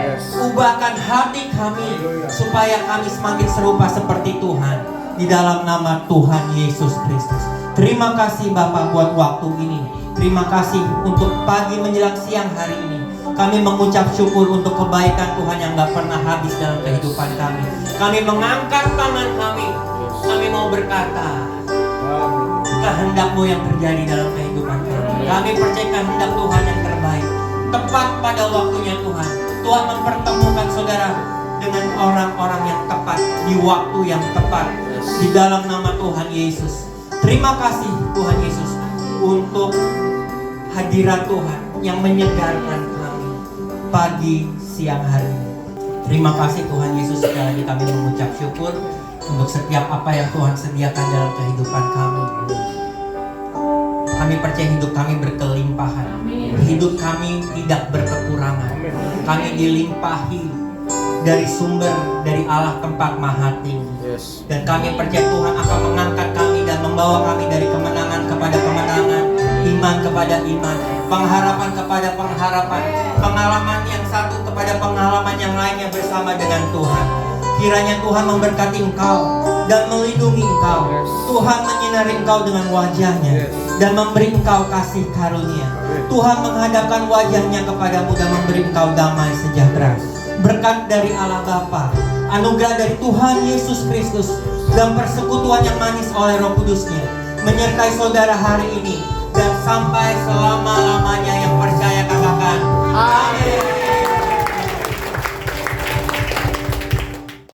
ubahkan hati kami supaya kami semakin serupa seperti Tuhan di dalam nama Tuhan Yesus Kristus. Terima kasih Bapak buat waktu ini. Terima kasih untuk pagi menjelang siang hari ini. Kami mengucap syukur untuk kebaikan Tuhan yang gak pernah habis dalam kehidupan kami. Kami mengangkat tangan kami. Kami mau berkata, kehendak-Mu yang terjadi dalam kehidupan kami. Kami percaya kehendak Tuhan yang terbaik. Tepat pada waktunya Tuhan. Tuhan mempertemukan saudara dengan orang-orang yang tepat di waktu yang tepat. Di dalam nama Tuhan Yesus. Terima kasih Tuhan Yesus untuk hadirat Tuhan yang menyegarkan kami pagi, siang hari. Terima kasih Tuhan Yesus, sekali lagi kami mengucap syukur untuk setiap apa yang Tuhan sediakan dalam kehidupan kami. Kami percaya hidup kami berkelimpahan. Hidup kami tidak berkekurangan. Kami dilimpahi dari sumber dari Allah tempat maha tinggi. Dan kami percaya Tuhan akan mengangkat kami dan membawa kami dari kemenangan kepada kemenangan, iman kepada iman, pengharapan kepada pengharapan, pengalaman yang satu kepada pengalaman yang lainnya bersama dengan Tuhan. Kiranya Tuhan memberkati engkau dan melindungi engkau. Tuhan menyinari engkau dengan wajahnya dan memberi engkau kasih karunia. Tuhan menghadapkan wajahnya kepadamu dan memberi engkau damai sejahtera. Berkat dari Allah Bapa, anugerah dari Tuhan Yesus Kristus, dan persekutuan yang manis oleh Roh Kudus-Nya menyertai saudara hari ini dan sampai selama-lamanya. Yang percaya katakan amin.